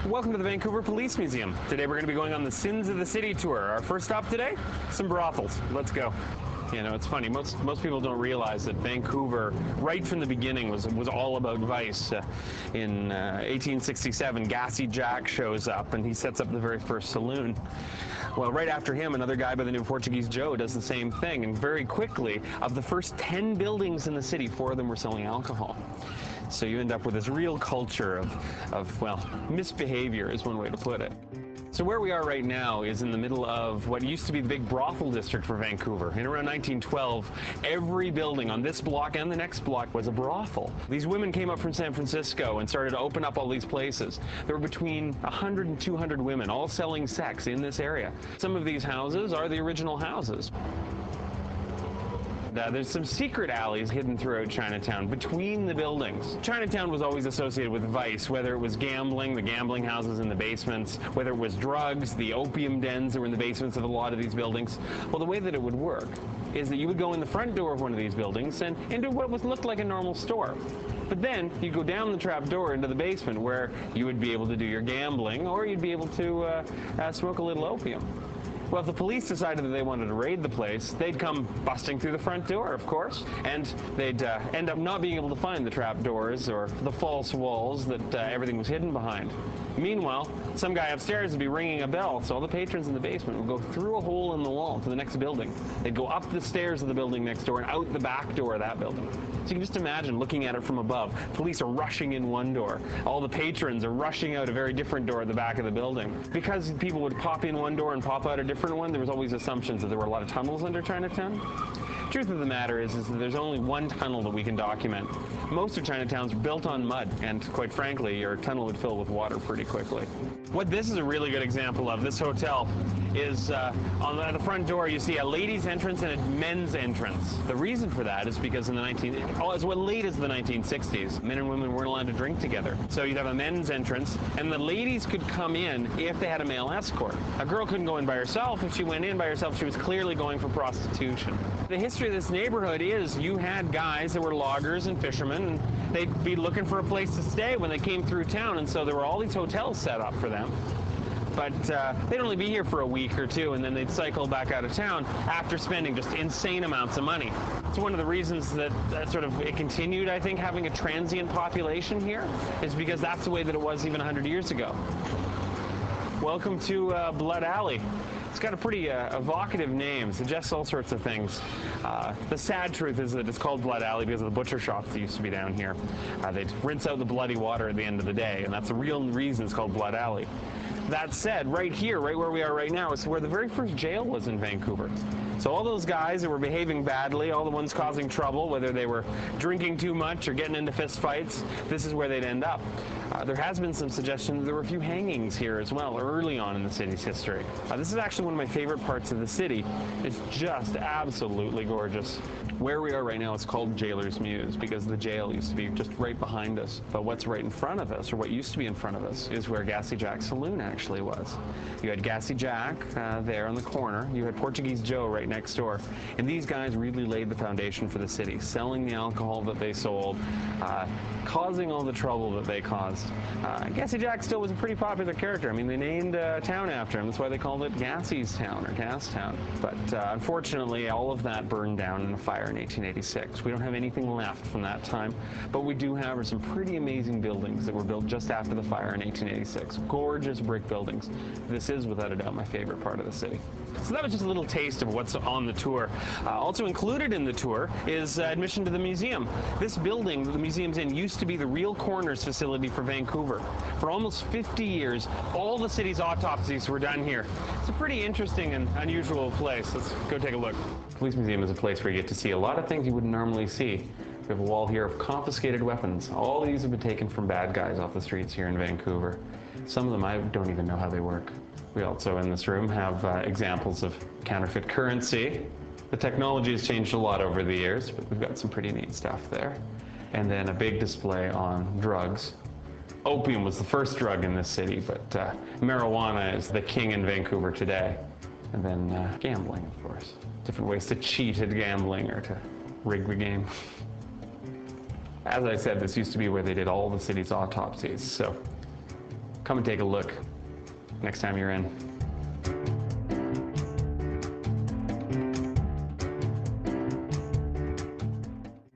Welcome to the Vancouver Police Museum. Today we're going to be going on the Sins of the City tour. Our first stop today, some brothels. Let's go. You know, it's funny, most people don't realize that Vancouver, right from the beginning, was all about vice. In 1867, Gassy Jack shows up and he sets up the very first saloon. Well, right after him, another guy by the name of Portuguese Joe does the same thing, and very quickly, of the first 10 buildings in the city, 4 of them were selling alcohol. So you end up with this real culture of well, misbehavior is one way to put it. So where we are right now is in the middle of what used to be the big brothel district for Vancouver. In around 1912, every building on this block and the next block was a brothel. These women came up from San Francisco and started to open up all these places. There were between 100 and 200 women, all selling sex in this area. Some of these houses are the original houses. There's some secret alleys hidden throughout Chinatown, between the buildings. Chinatown was always associated with vice, whether it was gambling, the gambling houses in the basements, whether it was drugs, the opium dens that were in the basements of a lot of these buildings. Well, the way that it would work is that you would go in the front door of one of these buildings and into what looked like a normal store. But then you go down the trap door into the basement where you would be able to do your gambling, or you'd be able to smoke a little opium. Well, if the police decided that they wanted to raid the place, they'd come busting through the front door, of course, and they'd end up not being able to find the trap doors or the false walls that everything was hidden behind. Meanwhile, some guy upstairs would be ringing a bell, so all the patrons in the basement would go through a hole in the wall to the next building. They'd go up the stairs of the building next door and out the back door of that building. So you can just imagine looking at it from above. Police are rushing in one door. All the patrons are rushing out a very different door at the back of the building. Because people would pop in one door and pop out a different one, there was always assumptions that there were a lot of tunnels under Chinatown. Truth of the matter is that there's only one tunnel that we can document. Most of Chinatown's built on mud, and quite frankly, your tunnel would fill with water pretty quickly. What this is a really good example of, this hotel, is on the front door you see a ladies' entrance and a men's entrance. The reason for that is because in the as late as the 1960s, men and women weren't allowed to drink together. So you'd have a men's entrance, and the ladies could come in if they had a male escort. A girl couldn't go in by herself. If she went in by herself, she was clearly going for prostitution. The history of this neighborhood is you had guys that were loggers and fishermen, and they'd be looking for a place to stay when they came through town, and so there were all these hotels set up for them. But they'd only be here for a week or two, and then they'd cycle back out of town after spending just insane amounts of money. It's one of the reasons that it continued, I think, having a transient population here, is because that's the way that it was even 100 years ago. Welcome to Blood Alley. It's got a pretty evocative name, suggests all sorts of things. The sad truth is that it's called Blood Alley because of the butcher shops that used to be down here. They'd rinse out the bloody water at the end of the day, and that's the real reason it's called Blood Alley. That said, right here, right where we are right now, is where the very first jail was in Vancouver. So all those guys that were behaving badly, all the ones causing trouble, whether they were drinking too much or getting into fist fights, this is where they'd end up. There has been some suggestion that there were a few hangings here as well, early on in the city's history. This is actually one of my favorite parts of the city. It's just absolutely gorgeous. Where we are right now is called Jailer's Mews because the jail used to be just right behind us. But what's right in front of us, or what used to be in front of us, is where Gassy Jack's saloon actually was. You had Gassy Jack there on the corner. You had Portuguese Joe right next door. And these guys really laid the foundation for the city, selling the alcohol that they sold, causing all the trouble that they caused. Gassy Jack still was a pretty popular character. I mean, they named a town after him. That's why they called it Gassy's Town, or Gas Town. But unfortunately, all of that burned down in a fire in 1886. We don't have anything left from that time, but we do have some pretty amazing buildings that were built just after the fire in 1886. Gorgeous brick buildings. This is, without a doubt, my favorite part of the city. So that was just a little taste of what's on the tour. Also included in the tour is admission to the museum. This building that the museum's in used to be the real coroner's facility for Vancouver. For almost 50 years, all the city's autopsies were done here. It's a pretty interesting and unusual place. Let's go take a look. The Police Museum is a place where you get to see a lot of things you wouldn't normally see. We have a wall here of confiscated weapons. All these have been taken from bad guys off the streets here in Vancouver. Some of them I don't even know how they work. We also in this room have examples of counterfeit currency. The technology has changed a lot over the years, but we've got some pretty neat stuff there. And then a big display on drugs. Opium was the first drug in this city, but marijuana is the king in Vancouver today. And then gambling, of course. Different ways to cheat at gambling or to rig the game. As I said, this used to be where they did all the city's autopsies, so Come and take a look next time you're in.